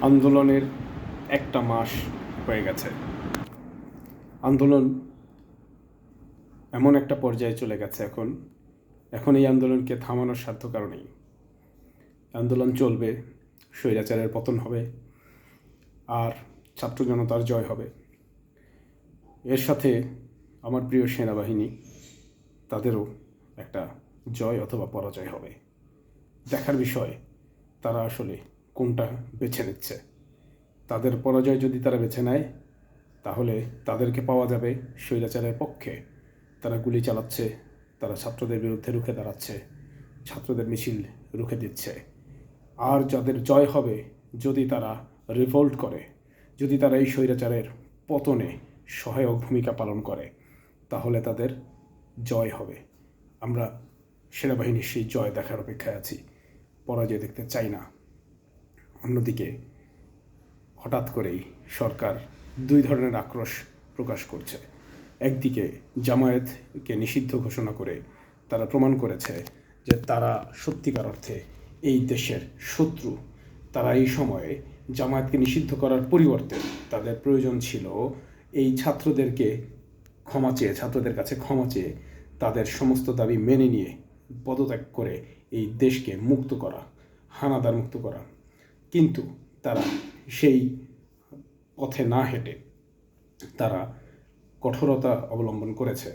আন্দোলনের একটা মাস হয়ে গেছে। আন্দোলন এমন একটা পর্যায়ে চলে গেছে এখন এই আন্দোলনকে থামানোর সাধ্য কারো নেই। আন্দোলন চলবে, স্বৈরাচারের পতন হবে, আর ছাত্র জনতার জয় হবে। এর সাথে আমার প্রিয় সেনাবাহিনী, তাদেরও একটা জয় অথবা পরাজয় হবে। দেখার বিষয় তারা আসলে কোনটা বেছে নিচ্ছে। তাদের পরাজয় যদি তারা বেছে নেয়, তাহলে তাদেরকে পাওয়া যাবে স্বৈরাচারের পক্ষে। তারা গুলি চালাচ্ছে, তারা ছাত্রদের বিরুদ্ধে রুখে দাঁড়াচ্ছে, ছাত্রদের মিছিল রুখে দিচ্ছে। আর যাদের জয় হবে, যদি তারা রিভোল্ট করে, যদি তারা এই স্বৈরাচারের পতনে সহায়ক ভূমিকা পালন করে, তাহলে তাদের জয় হবে। আমরা সেনাবাহিনীর সেই জয় দেখার অপেক্ষায় আছি, পরাজয় দেখতে চাই না। অন্যদিকে হঠাৎ করেই সরকার দুই ধরনের আক্রোশ প্রকাশ করছে। একদিকে জামায়াতকে নিষিদ্ধ ঘোষণা করে তারা প্রমাণ করেছে যে তারা সত্যিকার অর্থে এই দেশের শত্রু। তারা এই সময়ে জামায়াতকে নিষিদ্ধ করার পরিবর্তে তাদের প্রয়োজন ছিল এই ছাত্রদের কাছে ক্ষমা চেয়ে তাদের সমস্ত দাবি মেনে নিয়ে পদত্যাগ করে এই দেশকে মুক্ত করা, হানাদার মুক্ত করা। কিন্তু তারা সেই পথে না হেঁটে তারা কঠোরতা অবলম্বন করেছে,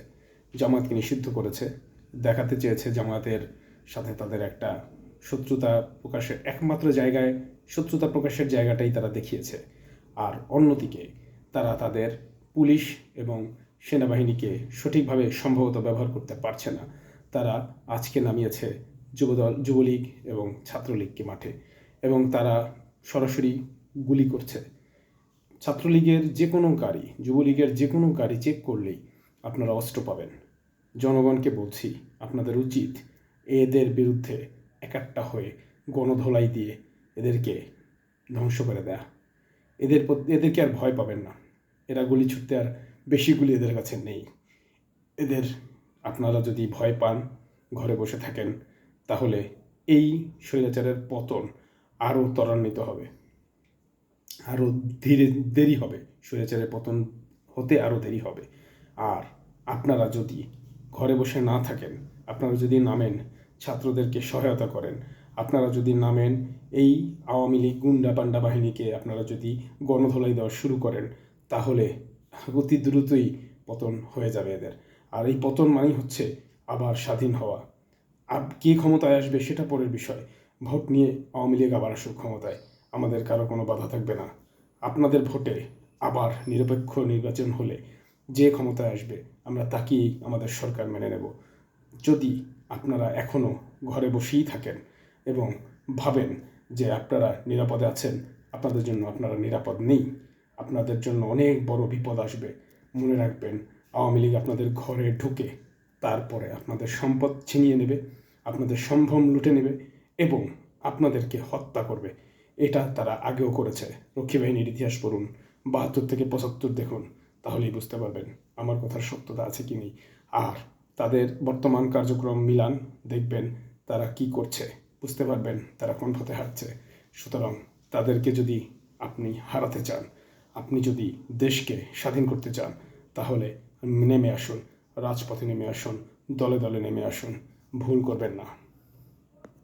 জামায়াতকে নিষিদ্ধ করেছে, দেখাতে চেয়েছে জামায়াতের সাথে তাদের একটা শত্রুতা প্রকাশের জায়গাটাই তারা দেখিয়েছে। আর অন্যদিকে তারা তাদের পুলিশ এবং সেনাবাহিনীকে সঠিকভাবে সম্ভবত ব্যবহার করতে পারছে না। তারা আজকে নামিয়েছে যুবলীগ এবং ছাত্রলীগকে মাঠে, এবং তারা সরাসরি গুলি করছে। ছাত্রলীগের যে কোনো গাড়ি, যুবলীগের যে কোনো গাড়ি চেক করলেই আপনারা অস্ত্র পাবেন। জনগণকে বলছি, আপনাদের উচিত এদের বিরুদ্ধে একাট্টা হয়ে গণধোলাই দিয়ে এদেরকে ধ্বংস করে দেয়া। এদেরকে আর ভয় পাবেন না। এরা গুলি ছুটতে আর বেশি গুলি এদের কাছে নেই। আপনারা যদি ভয় পান, ঘরে বসে থাকেন, তাহলে এই স্বৈরাচারের পতন আরও ত্বরান্বিত হবে, আরও দেরি হবে। স্বৈরাচারের পতন হতে আরও দেরি হবে। আর আপনারা যদি ঘরে বসে না থাকেন, আপনারা যদি নামেন, ছাত্রদেরকে সহায়তা করেন, আপনারা যদি নামেন এই আওয়ামী লীগ গুন্ডা পান্ডা বাহিনীকে আপনারা যদি গণধোলাই দেওয়া শুরু করেন, তাহলে অতি দ্রুতই পতন হয়ে যাবে এদের। আর এই পতন মানেই হচ্ছে আবার স্বাধীন হওয়া। কে ক্ষমতায় আসবে সেটা পরের বিষয়। ভোট নিয়ে আওয়ামী লীগ আবার আসুক ক্ষমতায়, আমাদের কারো কোনো বাধা থাকবে না। আপনাদের ভোটে আবার নিরপেক্ষ নির্বাচন হলে যে ক্ষমতায় আসবে, আমরা তাকেই আমাদের সরকার মেনে নেব। যদি আপনারা এখনও ঘরে বসেই থাকেন এবং ভাবেন যে আপনারা নিরাপদে আছেন, আপনাদের জন্য আপনারা নিরাপদ নেই, আপনাদের জন্য অনেক বড় বিপদ আসবে। মনে রাখবেন, আওয়ামী লীগ আপনাদের ঘরে ঢুকে তারপরে আপনাদের সম্পদ ছিনিয়ে নেবে, আপনাদের সম্ভ্রম লুটে নেবে এবং আপনাদেরকে হত্যা করবে। এটা তারা আগেও করেছে। রক্ষী বাহিনীর ইতিহাস পড়ুন, ৭২ থেকে ৭৫ দেখুন, তাহলেই বুঝতে পারবেন আমার কথার সত্যতা আছে কি নেই। আর তাদের বর্তমান কার্যক্রম মিলান, দেখবেন তারা কি করছে, বুঝতে পারবেন তারা কোন পথে হাঁটছে। সুতরাং তাদেরকে যদি আপনি হারাতে চান, আপনি যদি দেশকে স্বাধীন করতে চান, তাহলে নেমে আসুন, রাজপথে নেমে আসুন, দলে দলে নেমে আসুন, ভুল করবেন না।